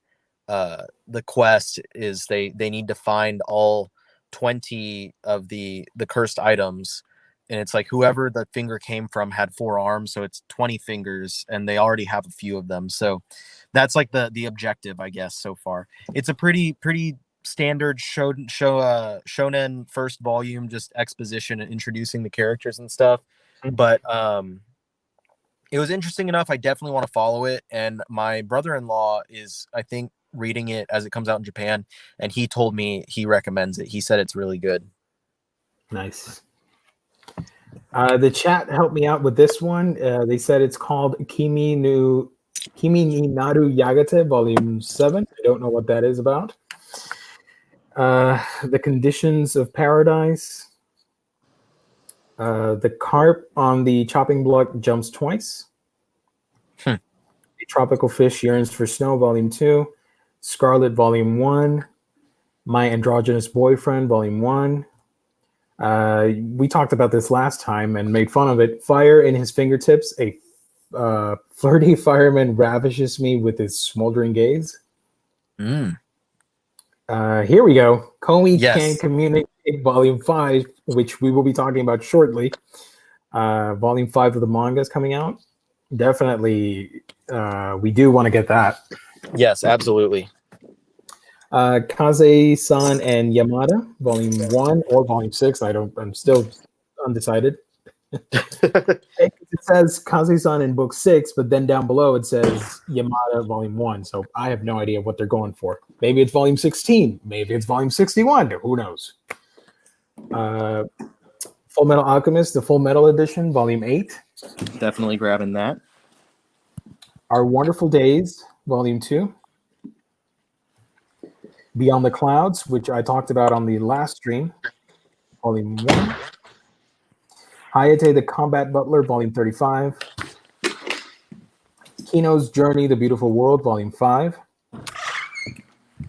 B: the quest is they need to find all 20 of the cursed items. And it's like whoever the finger came from had 4 arms, so it's 20 fingers, and they already have a few of them. So that's like the objective, I guess, so far. It's a pretty standard shonen first volume, just exposition and introducing the characters and stuff. But it was interesting enough. I definitely want to follow it. And my brother-in-law is, I think, reading it as it comes out in Japan, and he told me he recommends it. He said it's really good.
A: Nice. The chat helped me out with this one. They said it's called Kimi ni Naru Yagate, Volume 7. I don't know what that is about. The Conditions of Paradise. The carp on the chopping block jumps twice. A Tropical Fish Yearns for Snow, Volume 2. Scarlet, Volume 1. My Androgynous Boyfriend, Volume 1. We talked about this last time and made fun of it. Fire in His Fingertips. A flirty fireman ravishes me with his smoldering gaze. Here we go. Komi Can't Communicate, Volume 5, which we will be talking about shortly. Volume 5 of the manga is coming out. Definitely, we do want to get that.
B: Yes, absolutely.
A: Kaze-san and Yamada, Volume 1 or Volume 6. I'm still undecided. It says Kaze-san in Book 6, but then down below it says Yamada Volume 1. So I have no idea what they're going for. Maybe it's Volume 16. Maybe it's Volume 61. Who knows? Full Metal Alchemist, the Full Metal Edition, Volume 8.
B: Definitely grabbing that.
A: Our Wonderful Days, Volume 2. Beyond the Clouds, which I talked about on the last stream, Volume 1. Hayate the Combat Butler, Volume 35. Kino's Journey, The Beautiful World, Volume 5.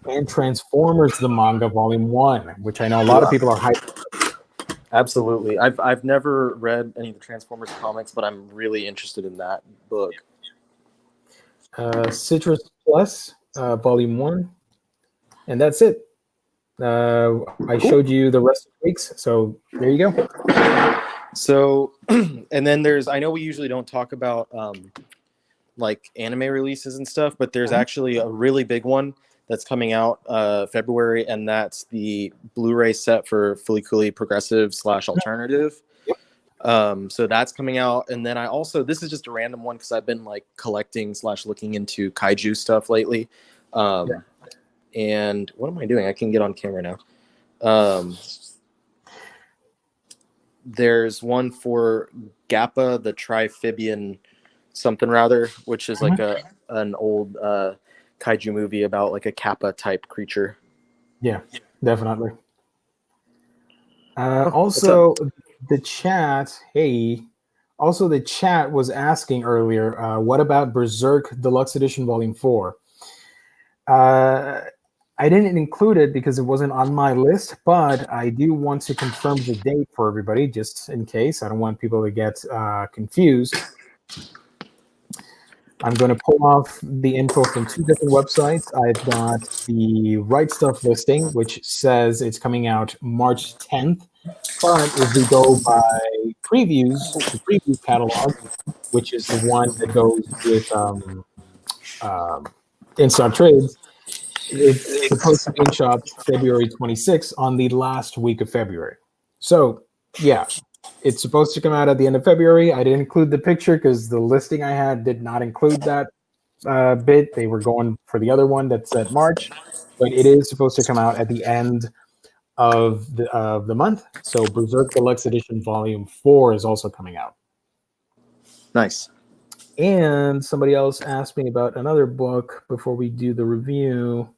A: And Transformers, the manga, Volume 1, which I know a lot of people are hyped.
B: Absolutely. I've never read any of the Transformers comics, but I'm really interested in that book.
A: Citrus Plus, Volume 1. And that's it. I showed you the rest of the weeks, so there you go.
B: So, and then I know we usually don't talk about like anime releases and stuff, but there's actually a really big one that's coming out February, and that's the Blu-ray set for Fooly Cooly Progressive / Alternative. So that's coming out, and then this is just a random one because I've been like collecting / looking into kaiju stuff lately. And what am I doing? I can get on camera now. There's one for Gappa, the Triphibian something rather, which is like an old kaiju movie about like a Kappa type creature.
A: Yeah, definitely. Also, the chat. Hey, also the chat was asking earlier. What about Berserk Deluxe Edition Volume 4? I didn't include it because it wasn't on my list, but I do want to confirm the date for everybody, just in case. I don't want people to get confused. I'm going to pull off the info from 2 different websites. I've got the Right Stuff listing, which says it's coming out March 10th. But if we go by previews, the preview catalog, which is the one that goes with Instant Trades, it's supposed to be in shops February 26th on the last week of February. So, yeah, it's supposed to come out at the end of February. I didn't include the picture because the listing I had did not include that bit. They were going for the other one that said March, but it is supposed to come out at the end of the month. So Berserk Deluxe Edition Volume 4 is also coming out.
B: Nice.
A: And somebody else asked me about another book before we do the review.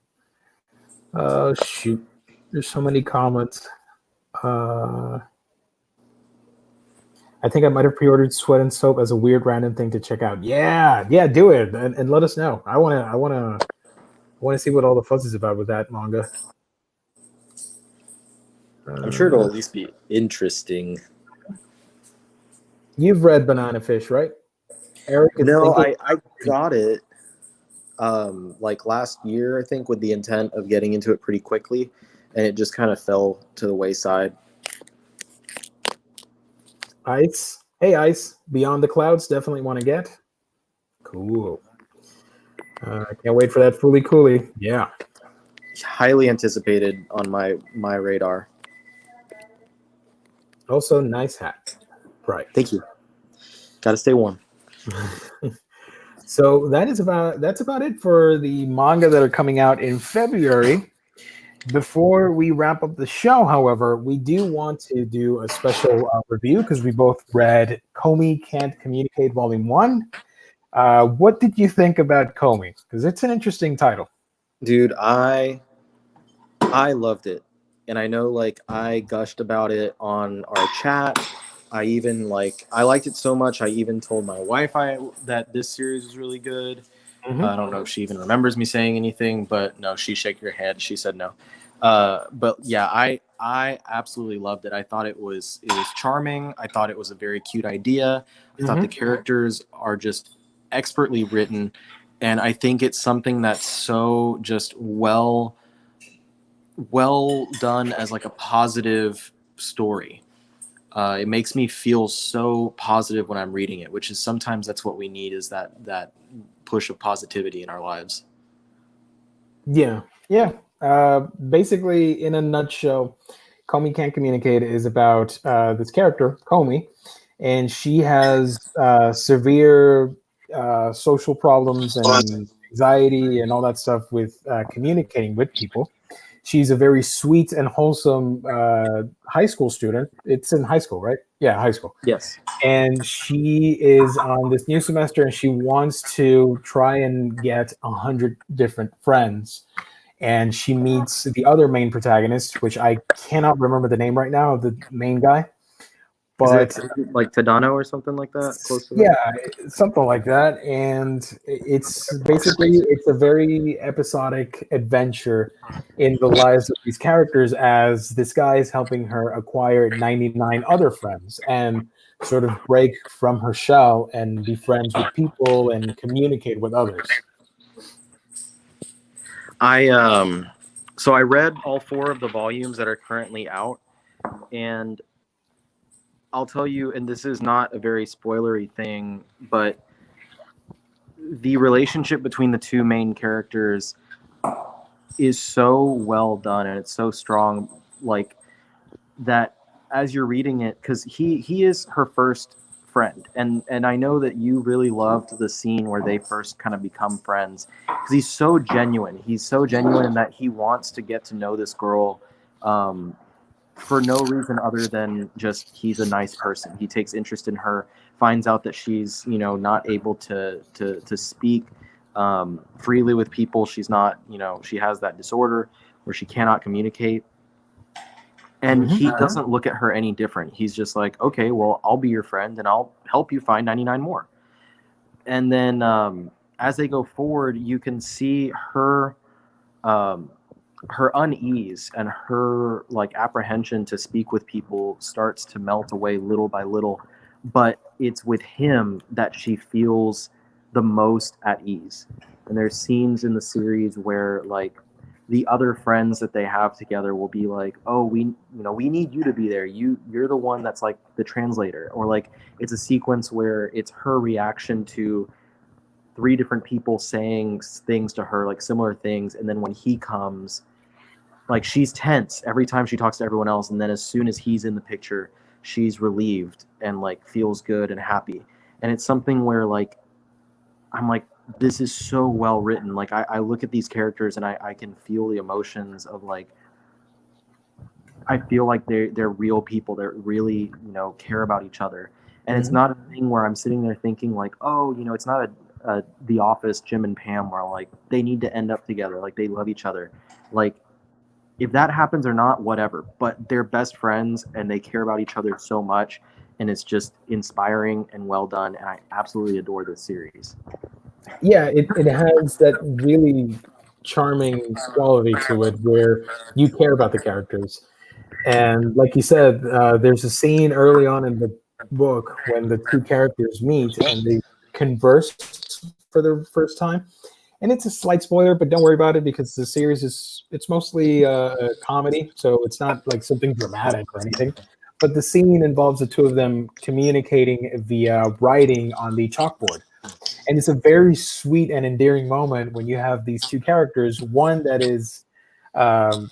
A: Oh, shoot. There's so many comments. I think I might have pre-ordered Sweat and Soap as a weird random thing to check out. Yeah, do it and let us know. I want to see what all the fuzz is about with that manga.
B: I'm sure it'll at least be interesting.
A: You've read Banana Fish, right? Eric?
B: No, I got it like last year, I think, with the intent of getting into it pretty quickly, and it just kind of fell to the wayside.
A: Ice. Hey, Ice. Beyond the Clouds, definitely want to get. Cool. I can't wait for that Fooly Cooly. Yeah.
B: Highly anticipated on my radar.
A: Also, nice hat. Right.
B: Thank you. Gotta stay warm.
A: So that's about it for the manga that are coming out in February. Before we wrap up the show, however, we do want to do a special review because we both read Komi Can't Communicate Volume 1. What did you think about Komi? Because it's an interesting title.
B: Dude, I loved it. And I know like I gushed about it on our chat. I liked it so much. I even told my wife that this series was really good. I don't know if she even remembers me saying anything, but no, she shook her head. She said no. But yeah, I absolutely loved it. I thought it was charming. I thought it was a very cute idea. I thought the characters are just expertly written, and I think it's something that's so just well done as like a positive story. It makes me feel so positive when I'm reading it, which is sometimes that's what we need, is that push of positivity in our lives. Yeah.
A: Basically, in a nutshell, Komi Can't Communicate is about this character, Komi, and she has severe social problems and anxiety and all that stuff with communicating with people. She's a very sweet and wholesome high school student. It's in high school, right? Yeah, high school.
B: Yes.
A: And she is on this new semester, and she wants to try and get 100 different friends. And she meets the other main protagonist, which I cannot remember the name right now of the main guy. But
C: is it like Tadano or something like that? Close to that?
A: yeah, something like that. And it's basically it's a very episodic adventure in the lives of these characters as this guy is helping her acquire 99 other friends and sort of break from her shell and be friends with people and communicate with others.
C: So I read all 4 of the volumes that are currently out, and I'll tell you, and this is not a very spoilery thing, but the relationship between the 2 main characters is so well done and it's so strong, like that as you're reading it, because he is her first friend, and I know that you really loved the scene where they first kind of become friends because he's so genuine. He's so genuine in that he wants to get to know this girl for no reason other than just he's a nice person. He takes interest in her, finds out that she's not able to speak freely with people. She's not, she has that disorder where she cannot communicate. And he doesn't look at her any different. He's just like, okay, well, I'll be your friend and I'll help you find 99 more. And then as they go forward, you can see her unease and her like apprehension to speak with people starts to melt away little by little. But it's with him that she feels the most at ease. And there's scenes in the series where like the other friends that they have together will be like, oh, we need you to be there. You're the one that's like the translator. Or like it's a sequence where it's her reaction to 3 different people saying things to her, like similar things. And then when he comes, like she's tense every time she talks to everyone else. And then as soon as he's in the picture, she's relieved and like feels good and happy. And it's something where like, I'm like, this is so well written. Like I look at these characters and I can feel the emotions of like, I feel like they're real people that really, care about each other. And it's not a thing where I'm sitting there thinking like, oh, it's not a The Office, Jim and Pam, where like they need to end up together. Like they love each other. Like if that happens or not, whatever, but they're best friends and they care about each other so much. And it's just inspiring and well done. And I absolutely adore this series.
A: Yeah, it has that really charming quality to it where you care about the characters. And like you said, there's a scene early on in the book when the 2 characters meet and they converse for the first time. And it's a slight spoiler, but don't worry about it because the series it's mostly a comedy, so it's not like something dramatic or anything. But the scene involves the 2 of them communicating via writing on the chalkboard. And it's a very sweet and endearing moment when you have these 2 characters, one that is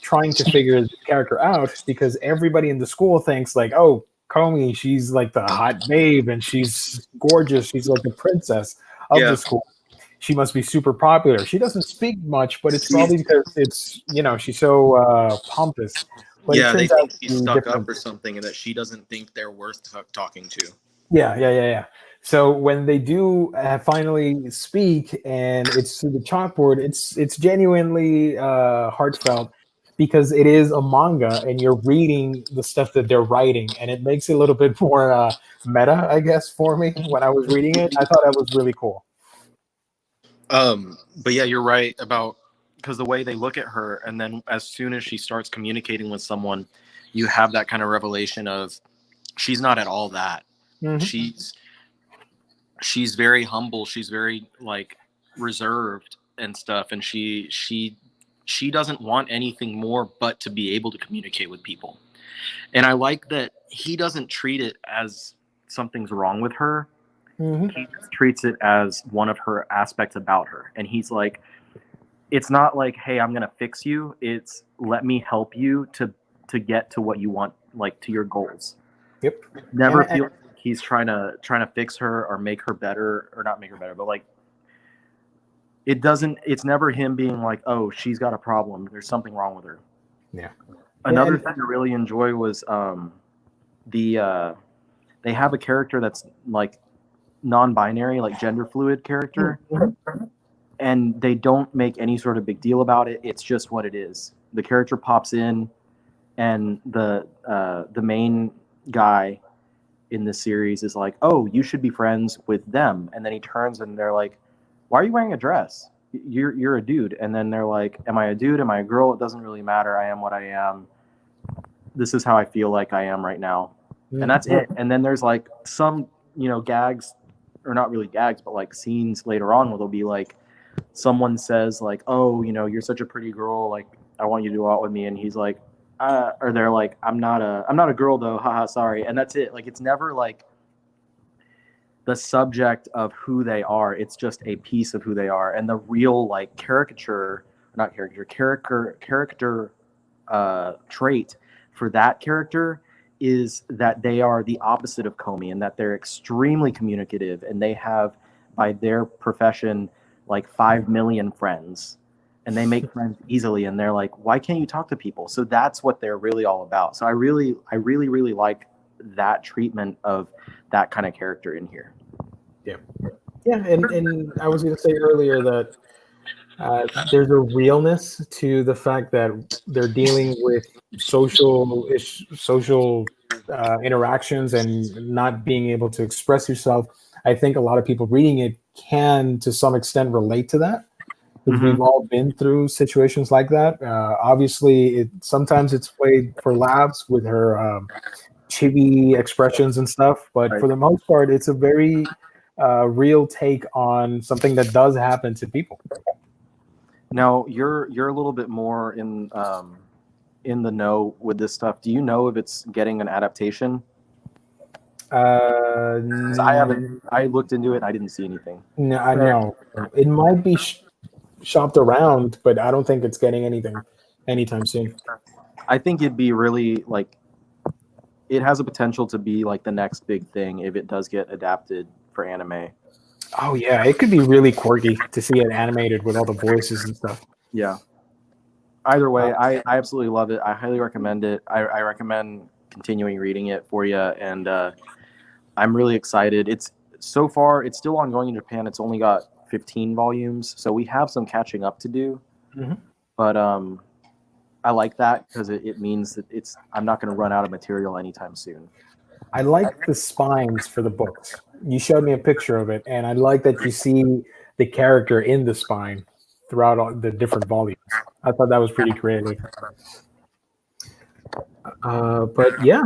A: trying to figure the character out because everybody in the school thinks like, oh, Komi, she's like the hot babe and she's gorgeous. She's like the princess of the school. She must be super popular. She doesn't speak much, but it's probably because it's, she's so pompous. But it
C: They
A: turns out
C: think she's stuck
A: different.
C: up or something and that she doesn't think they're worth talking to.
A: Yeah. So when they do finally speak and it's through the chalkboard, it's genuinely heartfelt because it is a manga and you're reading the stuff that they're writing, and it makes it a little bit more meta, I guess, for me when I was reading it. I thought that was really cool.
C: But yeah, you're right about because the way they look at her, and then as soon as she starts communicating with someone, you have that kind of revelation of she's not at all that.
A: Mm-hmm.
C: She's very humble. She's very like reserved and stuff, and she doesn't want anything more but to be able to communicate with people. And I like that he doesn't treat it as something's wrong with her.
A: Mm-hmm.
C: He treats it as one of her aspects about her. And he's like, it's not like, hey, I'm going to fix you. It's let me help you to get to what you want, like to your goals.
A: Yep.
C: Never feel like he's trying to fix her or make her better, or not make her better, but like it's never him being like, oh, she's got a problem. There's something wrong with her.
A: Yeah.
C: Another thing I really enjoy was they have a character that's like non-binary, like gender fluid character, and they don't make any sort of big deal about it. It's just what it is. The character pops in, and the main guy in this series is like, oh, you should be friends with them. And then he turns and they're like, why are you wearing a dress? You're a dude. And then they're like, am I a dude? Am I a girl? It doesn't really matter. I am what I am. This is how I feel like I am right now. And that's it. And then there's like some, gags, or not really gags, but like scenes later on where they'll be like, someone says like, oh, you're such a pretty girl. Like, I want you to go out with me. And he's like, or they're like, I'm not a girl though. Haha, sorry. And that's it. Like, it's never like the subject of who they are. It's just a piece of who they are. And the real like character trait for that character is that they are the opposite of Komi, and that they're extremely communicative, and they have, by their profession, like 5 million friends, and they make friends easily, and they're like, why can't you talk to people? So that's what they're really all about. So I really like that treatment of that kind of character in here.
A: Yeah, and I was going to say earlier that there's a realness to the fact that they're dealing with social interactions and not being able to express yourself. I think a lot of people reading it can, to some extent, relate to that, because we've all been through situations like that. Obviously, sometimes it's played for laughs with her chibi expressions and stuff, but for the most part, it's a very real take on something that does happen to people.
C: Now, you're a little bit more in the know with this stuff. Do you know if it's getting an adaptation? I looked into it and I didn't see anything.
A: No, I know it might be shopped around, but I don't think it's getting anything anytime soon.
C: I think it'd be really like, it has a potential to be like the next big thing if it does get adapted for anime.
A: Oh yeah, it could be really quirky to see it animated with all the voices and stuff.
C: Yeah. Either way, I absolutely love it. I highly recommend it. I recommend continuing reading it for you, and I'm really excited. It's so far, it's still ongoing in Japan. It's only got 15 volumes, so we have some catching up to do. But I like that because it means that I'm not going to run out of material anytime soon.
A: I like the spines for the books. You showed me a picture of it, and I like that you see the character in the spine throughout all the different volumes. I thought that was pretty creative. But yeah,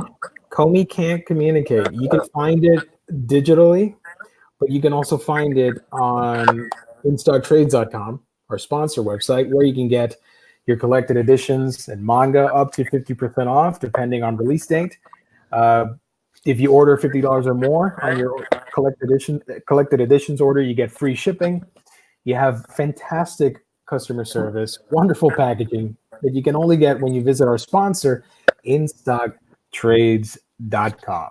A: Komi Can't Communicate. You can find it digitally, but you can also find it on InStockTrades.com, our sponsor website, where you can get your collected editions and manga up to 50% off, depending on release date. If you order $50 or more on your collected editions order, you get free shipping. You have fantastic customer service, wonderful packaging that you can only get when you visit our sponsor, InStockTrades.com.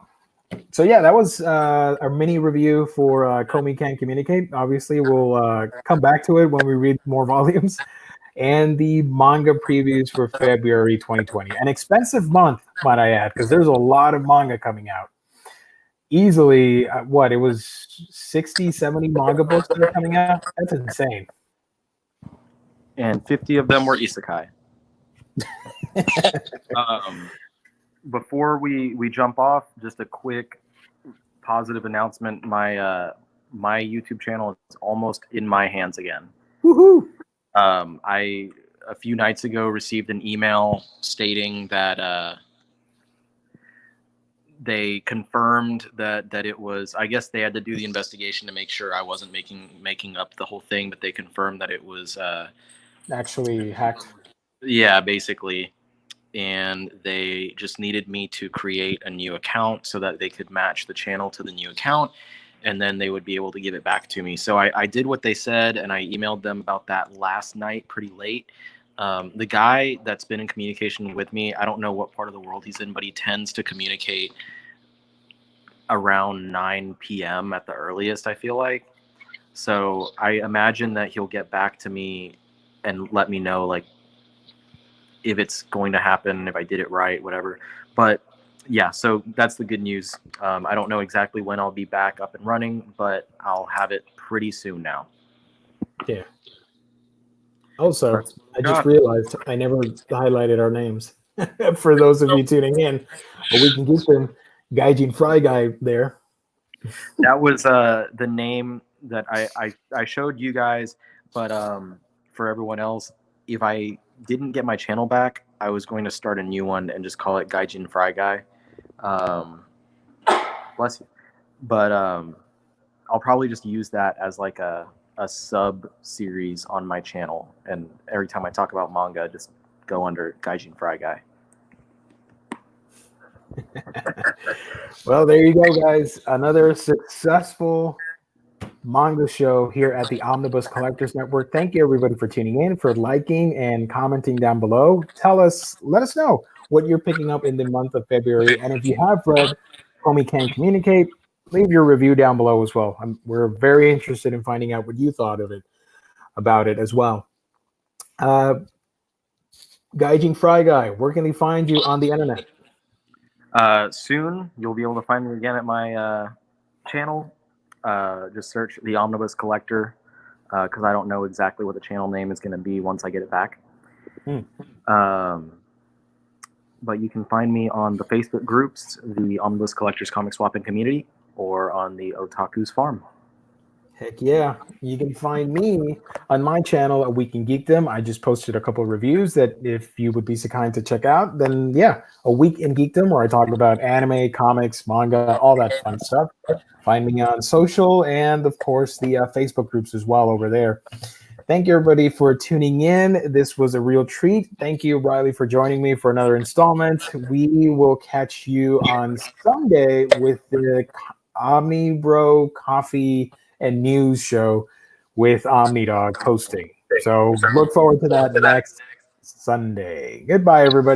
A: So yeah, that was our mini review for Komi Can't Communicate. Obviously, we'll come back to it when we read more volumes. And the manga previews for February 2020. An expensive month, might I add, because there's a lot of manga coming out. Easily, it was 60, 70 manga books that are coming out? That's insane.
C: And 50 of them were isekai. Before we jump off, just a quick positive announcement. My YouTube channel is almost in my hands again.
A: Woohoo!
C: I a few nights ago received an email stating that they confirmed that it was, I guess they had to do the investigation to make sure I wasn't making up the whole thing, but they confirmed that it was
A: actually hacked.
C: Yeah, basically. And they just needed me to create a new account so that they could match the channel to the new account, and then they would be able to give it back to me. So I did what they said, and I emailed them about that last night pretty late. The guy that's been in communication with me, I don't know what part of the world he's in, but he tends to communicate around 9 p.m. at the earliest, I feel like. So I imagine that he'll get back to me and let me know, like, if it's going to happen, if I did it right, whatever. But yeah, so that's the good news. I don't know exactly when I'll be back up and running, but I'll have it pretty soon now.
A: Yeah. Also, I just realized I never highlighted our names for those of you tuning in. But we can get them Gaijin Fry Guy there.
C: That was the name that I showed you guys, but for everyone else, if I didn't get my channel back, I was going to start a new one and just call it Gaijin Fry Guy. Bless you. But I'll probably just use that as like a sub series on my channel, and every time I talk about manga, just go under Gaijin Fry Guy.
A: Well, there you go, guys. Another successful manga show here at the Omnibus Collectors Network. Thank you, everybody, for tuning in, for liking and commenting down below. Let us know what you're picking up in the month of February. And if you have read Komi Can't Communicate, leave your review down below as well. We're very interested in finding out what you thought of it, about it as well. Gaijin Fry Guy, where can he find you on the internet?
C: Soon, you'll be able to find me again at my channel. Just search the Omnibus Collector, because I don't know exactly what the channel name is going to be once I get it back. But you can find me on the Facebook groups, the Omnibus Collectors Comic Swapping Community, or on the Otaku's Farm.
A: Heck yeah. You can find me on my channel, A Week in Geekdom. I just posted a couple of reviews that if you would be so kind to check out, then yeah, A Week in Geekdom, where I talk about anime, comics, manga, all that fun stuff. Find me on social and, of course, the Facebook groups as well over there. Thank you, everybody, for tuning in. This was a real treat. Thank you, Riley, for joining me for another installment. We will catch you on Sunday with the Omnibro Coffee and News show with OmniDog hosting. So look forward to that next Sunday. Goodbye, everybody.